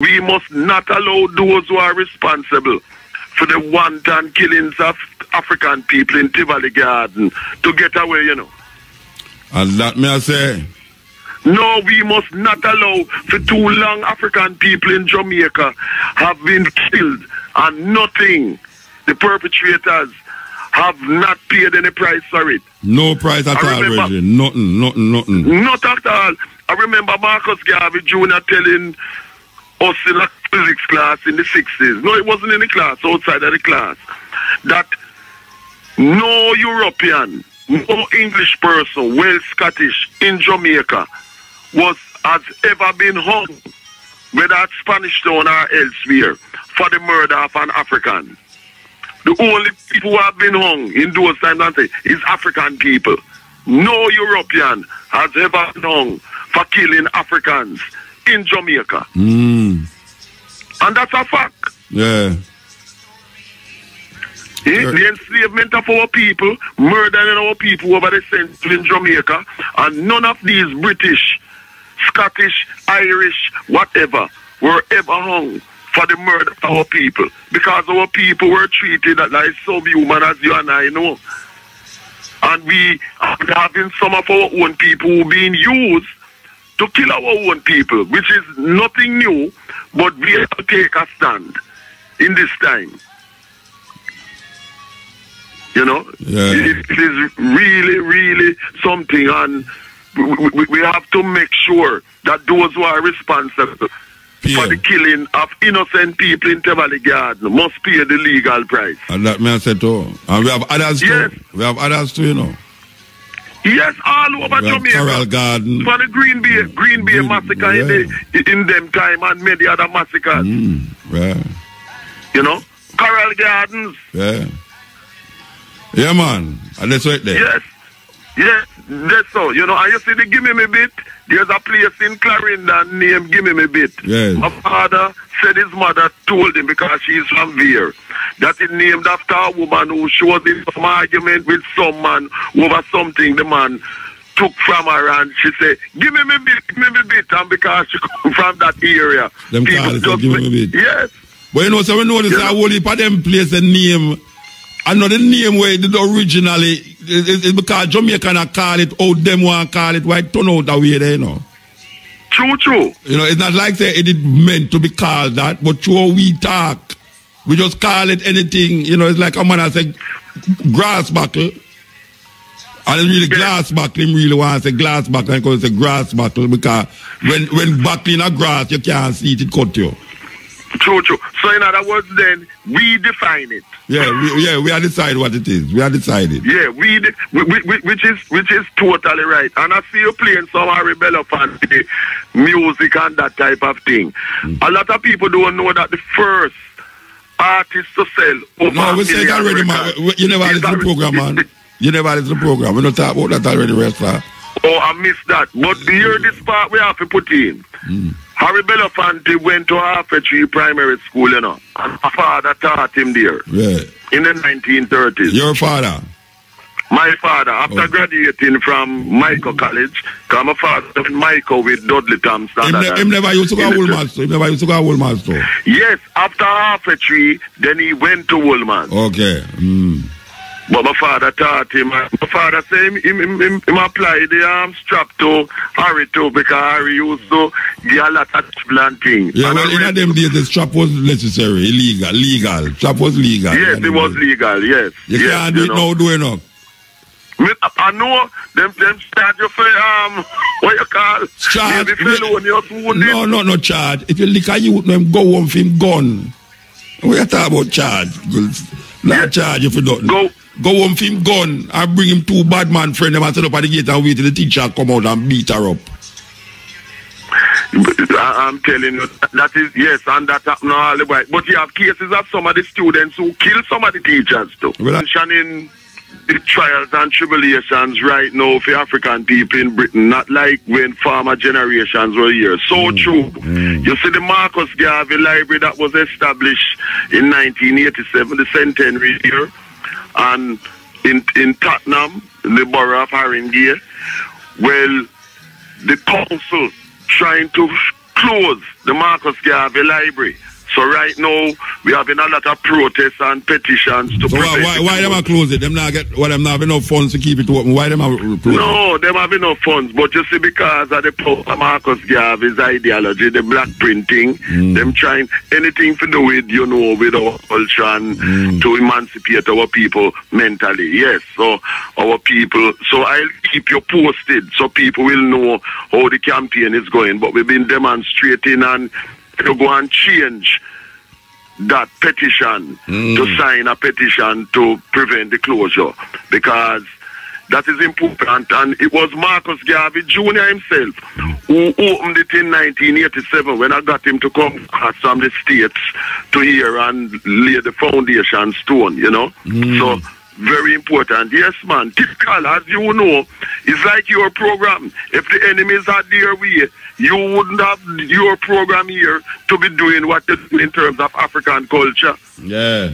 We must not allow those who are responsible for the wanton killings of African people in Tivoli Garden to get away, you know. And that may I say? No, we must not allow for too long African people in Jamaica have been killed and nothing. The perpetrators have not paid any price for it. No price at all, Reggie. Nothing. Not at all. I remember Marcus Garvey Jr. telling us in a physics class in the 60s, no, it wasn't in the class, outside of the class, that no European, no English person, well Scottish in Jamaica has ever been hung, whether at Spanish Town or elsewhere, for the murder of an African. The only people who have been hung in those times is African people. No European has ever been hung for killing Africans in Jamaica. And that's a fact. Yeah. The enslavement of our people, murdering our people over the century in Jamaica, and none of these British, Scottish, Irish, whatever, were ever hung for the murder of our people. Because our people were treated like subhuman, as you and I know. And we are having some of our own people who are being used to kill our own people, which is nothing new, but we have to take a stand in this time. You know, it is really, really something, and we have to make sure that those who are responsible for the killing of innocent people in Tivoli Garden must pay the legal price. And that may I say too. And we have others too. We have others too, you know. Yes, all over Jamaica. Garden. For the Green Bay massacre in them time, and many other massacres. You know, Coral Gardens. Yeah, man. And that's right there. Yes, that's so. You know, and you see the Gimme Me Bit, there's a place in Clarendon named Gimme Me Bit. Yes. My father said his mother told him, because she's from there, that it's named after a woman who she was in some argument with some man over something the man took from her, and she said, give me a bit, and because she come from that area. Them call it, give me a bit. Yes. But you know, so we know this, I will put them place a name, another name where it did originally, it's because Jamaican call it, how them want to call it, why it turn out that way there, you know. True. You know, it's not like say it is meant to be called that, but true we talk. We just call it anything, you know, it's like a man has a grass buckle. And it's really glass buckle, him really wants a glass buckle because it's a grass buckle, because when buckling a grass, you can't see it cut you. True. So in other words then, we define it. We are decide what it is. We are decided. Yeah, which is totally right. And I see you playing some Harry Belafonte music and that type of thing. A lot of people don't know that the first artist to sell. No, we said already, man. You never listen to the program, man. You never listen to the program. We don't talk about that already, Resta. Oh, I missed that. But here, this part we have to put in. Harry Belafonte went to Half-a-Tree Primary School, you know, and my father taught him there. Yeah. In the 1930s. Your father? My father, after graduating from Michael College, because my father went Michael with Dudley Thompson. Him never used to go to Woolman's store. Yes, after Half-a-Tree, then he went to Woolman's. Okay. But my father taught him. My father said him apply the strap to Harry too, because Harry used to get a lot of planting. Yeah, well, in them days the strap was necessary, legal. Strap was legal. Yes, it was legal, yes. You can't do it now, do it now. I know them charge you for what you call charge. No charge. If you lick a youth, them go home for him gun. We are talking about charge. Not charge if you don't. Go home for him gun and bring him two bad man friend them and set up at the gate and wait till the teacher come out and beat her up. I'm telling you, that is, yes, and that happened all the way. But you have cases of some of the students who kill some of the teachers too. Mentioning the trials and tribulations right now for African people in Britain, not like when former generations were here. So true. You see the Marcus Garvey Library that was established in 1987, the centenary year, and in Tottenham, in the borough of Haringey, well, the council trying to close the Marcus Garvey Library. So right now, we having a lot of protests and petitions to prevent why them close it? Them not them not have enough funds to keep it open. Why them close it? No, them have enough funds, but you see, because of the Marcus Garvey's ideology, the black printing, them trying anything to do with, with our culture and to emancipate our people mentally. Yes, so our people. So I'll keep you posted so people will know how the campaign is going. But we've been demonstrating and to go and change that petition, to sign a petition to prevent the closure, because that is important. And it was Marcus Garvey Jr. himself who opened it in 1987 when I got him to come from the States to here and lay the foundation stone, So, very important. Yes, man. Typical, as you know, it's like your program. If the enemies are their way, you wouldn't have your program here to be doing what they do in terms of African culture. Yeah.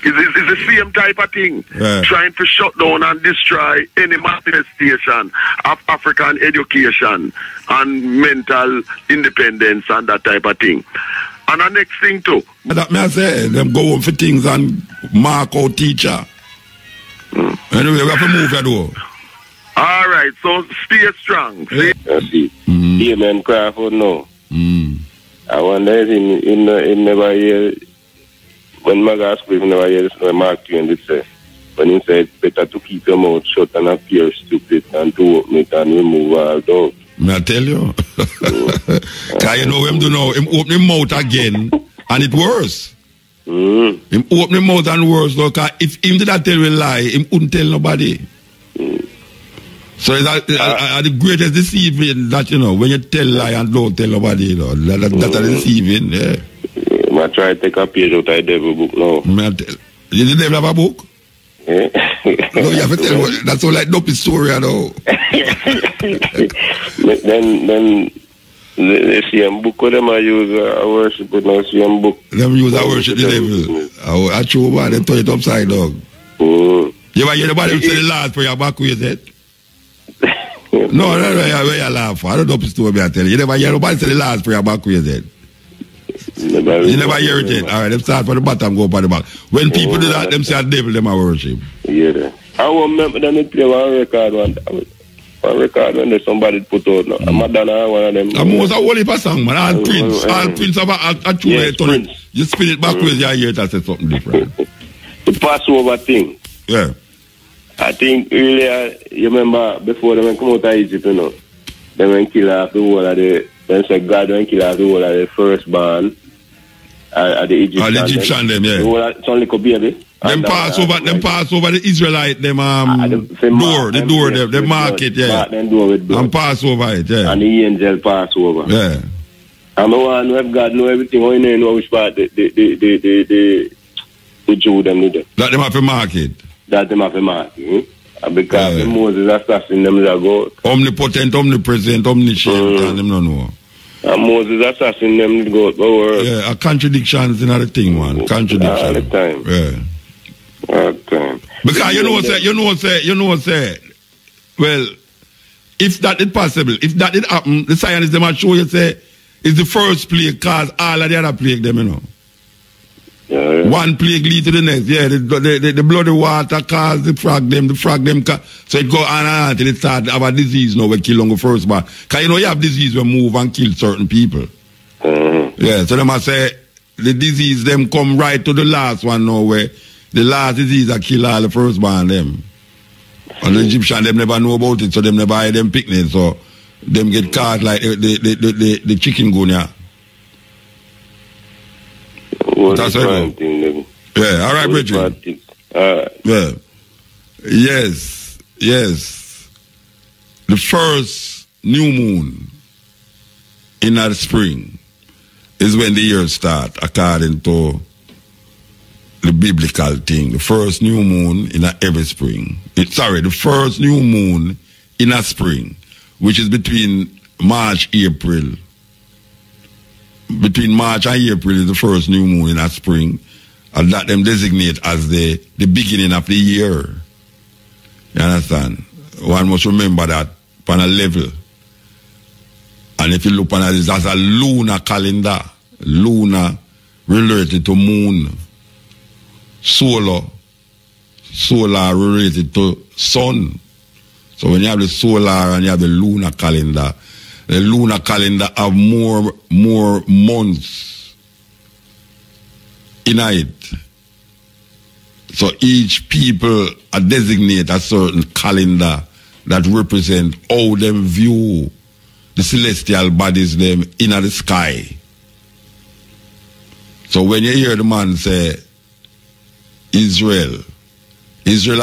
It's the same type of thing. Yeah. Trying to shut down and destroy any manifestation of African education and mental independence and that type of thing. And the next thing too. That may I say, them go home for things and mark out teacher. Anyway, we have to move that door. All right, so stay strong. See? Amen, Crawford, no. I wonder if he never hear, when my guy speaks, never hear this, Mark Twain did say, when he said, better to keep your mouth shut and appear stupid than to open it and remove all doubt. May I tell you? Because you know him do now, him open his mouth again, and it worse. Him open his mouth and worse, though, because if him did not tell a lie, him wouldn't tell nobody. So it's the greatest deceiving that, when you tell lie and don't tell nobody, that's deceiving, yeah. I try to take a page out of the devil book now. Did the devil have a book? Yeah. No, you have to tell me. That's all like dopey story, I know. Then the same book of them I use a worship, but no same book. Them use a worship the devil. I true man, they turn it upside down. You ever hear nobody say the last prayer back with it? No, where you laugh. I don't know if it's story I tell you. You never hear nobody say the last prayer back with it. You never hear it yet. All right, them start from the bottom, go up the back. When people do that, them say a devil, them a worship. Yeah. I remember them they play one record when there's somebody put out now. Madonna, one of them. I'm most a whole heap of song, man. All Prince of a true yes, Prince. You spin it backwards, you hear it and say something different. The Passover thing. Yeah. I think earlier, you remember before they come out of Egypt, they went kill off the whole of the, then said God went kill off the whole of the firstborn at the Egyptian. The Egyptian them, yeah. The whole of, it's only a baby. Them pass over the Israelite, them the door, the market, yeah. And pass over it, yeah. And the angel pass over. Yeah. And the one who have God know everything, how you know which part the Jew them do. That them have to market. That them have to market. Because Moses assassin them that go. Omnipotent, omnipresent, omniscient, and them no know. And Moses assassin them go out the world. Yeah, a contradiction is another thing, man. Contradiction. All the time. Yeah. All the time. Because you know say, well, if that is possible, if that did happen, the scientists them are show you say it's the first plague cause all of the other plague them, Yeah. One plague lead to the next. Yeah, the bloody water cause the frog them so it go on and on till it start have a disease now we kill on the first one. Because you have disease will move and kill certain people. Yeah, so they must say the disease them come right to the last one now where the last disease that kill all the firstborn them. And the Egyptian them never know about it, so them never buy them picnic, so them get caught like the chikungunya. That's right. Yeah, all right, Bridget. Yeah. Yes. The first new moon in the spring is when the year start, according to the biblical thing. The first new moon in every spring. The first new moon in a spring, which is between March, April. Between March and April is the first new moon in a spring, and that them designate as the beginning of the year. You understand? One must remember that on a level. And if you look on it, that's a lunar calendar. Lunar related to moon. Solar related to sun. So when you have the solar and you have the lunar calendar have more months in it. So each people designate a certain calendar that represent how them view the celestial bodies them in the sky. So when you hear the man say Israel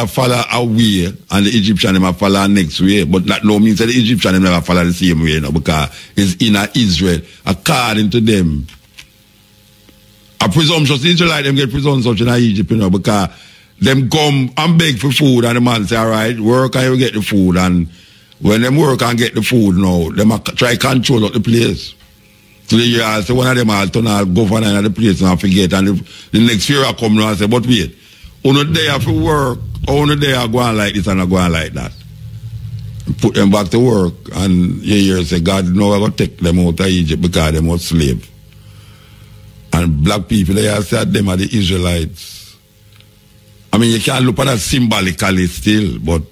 follow a way and the Egyptian them follow next way, but that no means that the Egyptian them never follow the same way, because it's in Israel according to them. A presumptuous Israelite them get presumptuous in Egypt, because them come and beg for food and the man say, all right, work and you get the food, and when them work and get the food now, them try control of the place. So the so one of them all turn out governor of the place and forget, and the next year I come now and say, but wait, only they have to work, only they are going like this and are going like that. Put them back to work, and you say, God, no, I'm going to take them out of Egypt because they were slaves. And black people, they have said them are the Israelites. I mean, you can't look at that symbolically still, but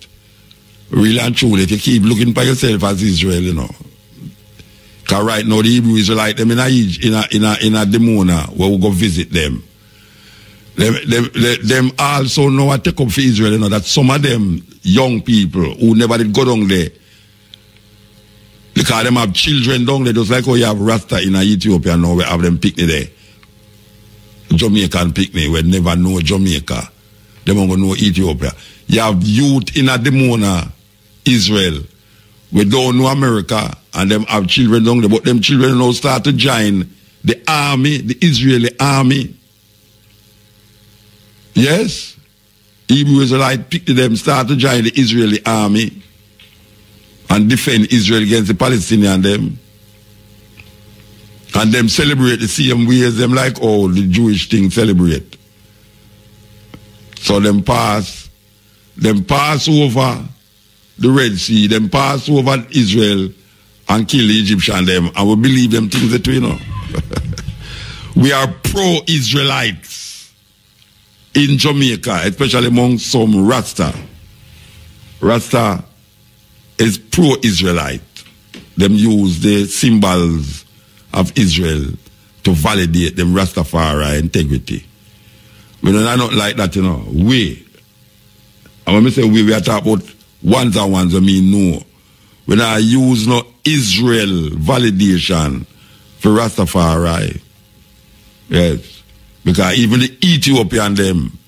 really and truly, if you keep looking for yourself as Israel, because right now the Hebrew Israelite, them in a Demona, where we go visit them. Them also know what take up for Israel, that some of them young people who never did go down there, because them have children down there, just like how you have Rasta in Ethiopia now, we have them picnic there. Jamaican picnic, we never know Jamaica. They won't know Ethiopia. You have youth in a Demona, Israel. We don't know America, and them have children down there, but them children now start to join the army, the Israeli army. Yes, Hebrew Israelite picked them, start to join the Israeli army and defend Israel against the Palestinians them. And them celebrate the same way as them like all the Jewish thing celebrate. So them pass over the Red Sea, them pass over Israel and kill the Egyptian them, and we believe them things that we know. We are pro-Israelites in Jamaica, especially among some Rasta. Rasta is pro-Israelite. Them use the symbols of Israel to validate them Rastafari integrity. We don't not like that, We. And when we say we are talking about ones and ones, I mean no. We not use no Israel validation for Rastafari. Yes. Because even the Ethiopian them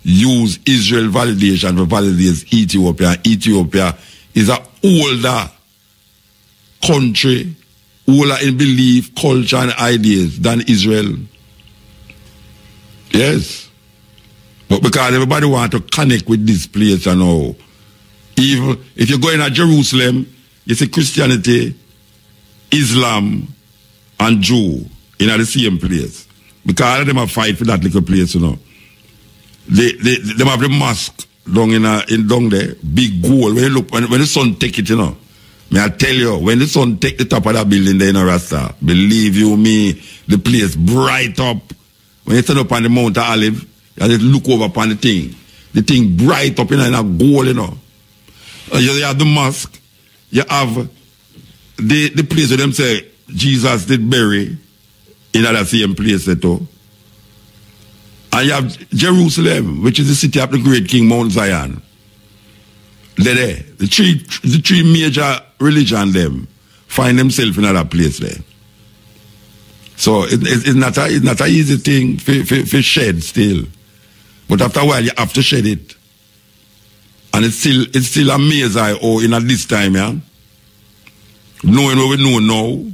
use Israel validation for validate Ethiopia. Ethiopia is an older country, older in belief, culture and ideas than Israel. Yes. But because everybody want to connect with this place and all. Even if you go in Jerusalem, you see Christianity, Islam, and Jew in the same place. Because all of them have fight for that little place, They have the mosque down there, big goal. When you look, when the sun take it, may I tell you, when the sun take the top of that building there in Rasta, believe you me, the place bright up. When you stand up on the Mount of Olive, you just look over upon the thing bright up in a goal, You have the mosque, you have the place where them say Jesus did bury in that same place too. And you have Jerusalem, which is the city of the great King Mount Zion. They're there. The three major religions them find themselves in that place there. So it's not an easy thing for shed still. But after a while you have to shed it. And it's still amazing how in at this time, knowing what we know now,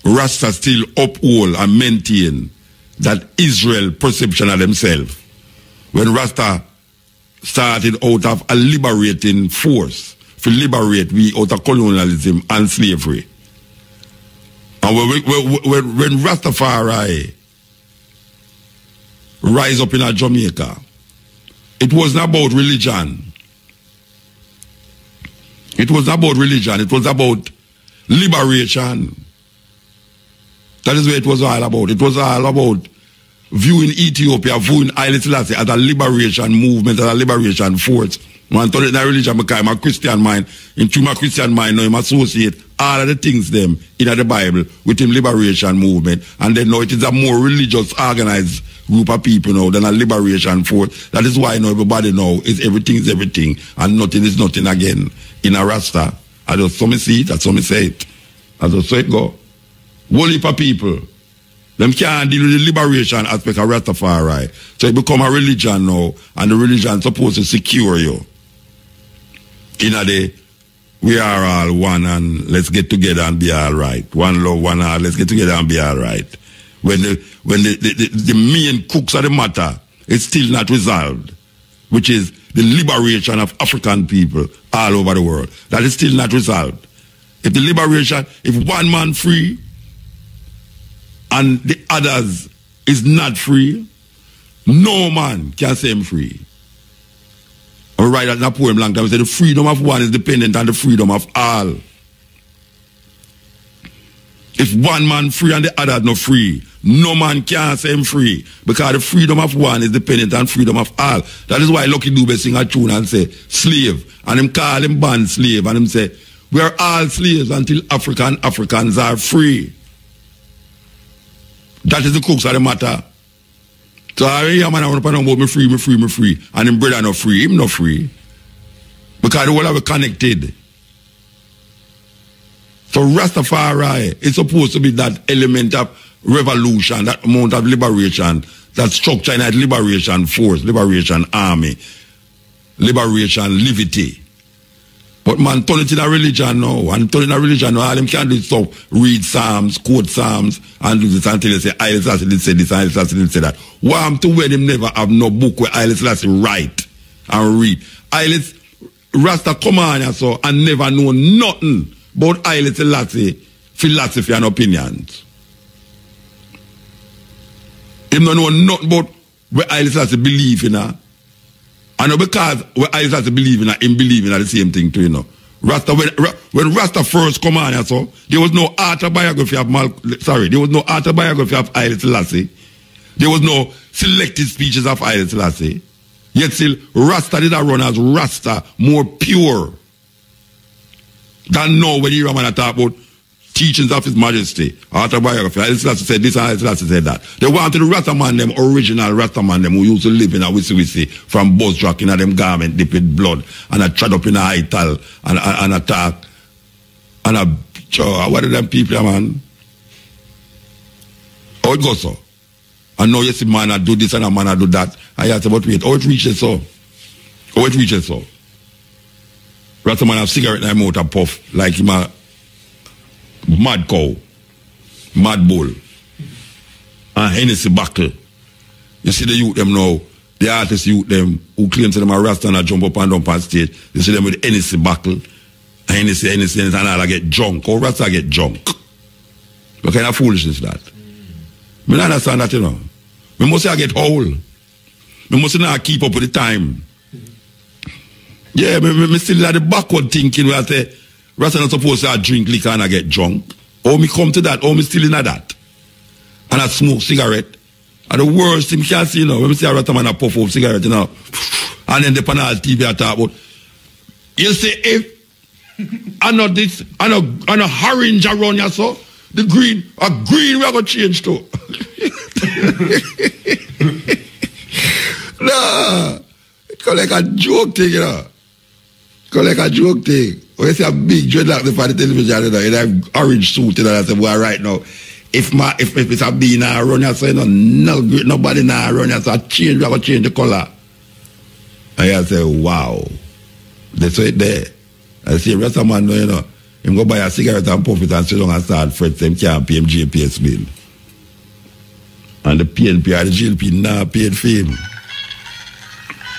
Rasta still uphold and maintain that Israel perception of themselves. When Rasta started out of a liberating force to liberate we out of colonialism and slavery. And when Rastafari rise up in Jamaica, it wasn't about religion. It was about religion. It was about liberation. That is what it was all about. It was all about viewing Ethiopia, viewing Haile Selassie as a liberation movement, as a liberation force. Man, turn it in a religion because I'm a Christian mind. In through my Christian mind, now I'm associate all of the things them in the Bible with him liberation movement. And then now it is a more religious, organized group of people now than a liberation force. That is why now everybody now is everything and nothing is nothing again. In a Rasta. I just some see it, and some say it. I just say it go. Whole heap of people. Them can't deal with the liberation aspect of Rastafari. So it become a religion now, and the religion is supposed to secure you. In a day, we are all one, and let's get together and be all right. One love, one heart, let's get together and be all right. When the main crux of the matter is still not resolved, which is the liberation of African people all over the world. That is still not resolved. If the liberation, if one man free, and the others is not free, no man can say him free. I write that in a poem long time. I say the freedom of one is dependent on the freedom of all. If one man free and the other not free, no man can say him free. Because the freedom of one is dependent on freedom of all. That is why Lucky Dube sing a tune and say, slave. And him call him band slave. And him say, we are all slaves until Africans are free. That is the crux of the matter. So I hear man want to know about me free. And him brother not free, him not free. Because the whole of it connected. So Rastafari is supposed to be that element of revolution, that amount of liberation, that structure in that liberation force, liberation army, liberation liberty. But man, turn it in a religion now. And turn it in a religion now. All them can do is stuff, read Psalms, quote Psalms, and do this until they say, Haile Selassie did say this, Haile Selassie did say that. Why am to where them never have no book where Haile Selassie write and read? Haile Rasta come on here so and never know nothing about Haile Selassie philosophy and opinions. Him don't know nothing about where Haile Selassie believe in. And because when Haile Selassie believe in him believe in the same thing too, you know. Rasta, when Rasta first come on here, so there was no autobiography of there was no autobiography of Haile Selassie. There was no selected speeches of Haile Selassie. Yet still Rasta did run as Rasta more pure than now when you hear a man talk about teachings of His Majesty, autobiography. Haile Selassie said this and Haile Selassie said that. They wanted the Rasta man, them original Rasta man, them who used to live in a wissy from bus truck in a them garment dipped with blood and a trod up in a high towel and a talk and a what are them people, man? How it goes so? And now you see man I do this and a man I do that. I ask about wait, how it reaches so? How it reaches so? Rasta man have cigarette in my mouth and puff like him a mad cow, mad bull, and Hennessy buckle. You see the youth them now, the artist youth them who claim to them a Rasta and a jump up and down on stage. You see them with Hennessy buckle, Hennessy, and all I get drunk. How Rasta get drunk? What kind of foolishness is that? I don't understand that, you know. I must say I get whole. I must not keep up with the time. Yeah, I still at the backward thinking where I say, Rasta not supposed to drink liquor and I get drunk. Or me come to that, or me still in that. And I smoke cigarette. And the worst thing you can see, you know, when me see a Rasta man a puff off cigarette, you know, and then the panel TV I talk about, you say, if I know this, I know orange around you, so, the green we are going to change to. No, it's like a joke thing, you know. It's like a joke thing. When you see a big dreadlock for the television, you know, and I have orange suit, you know, I say, well, right now, if it's a bee now run, you say, nobody now run, you say, I will change the color. And I say, wow. That's it there. I see, rest of man, you know, him go buy a cigarette and puff it and sit down and start fret, them can't pay him JPS bill. And the PNP or the GLP now paid for him.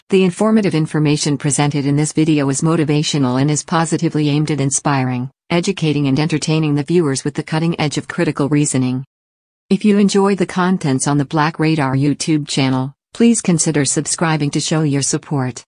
The informative information presented in this video is motivational and is positively aimed at inspiring, educating and entertaining the viewers with the cutting edge of critical reasoning. If you enjoy the contents on the Black Radar YouTube channel, please consider subscribing to show your support.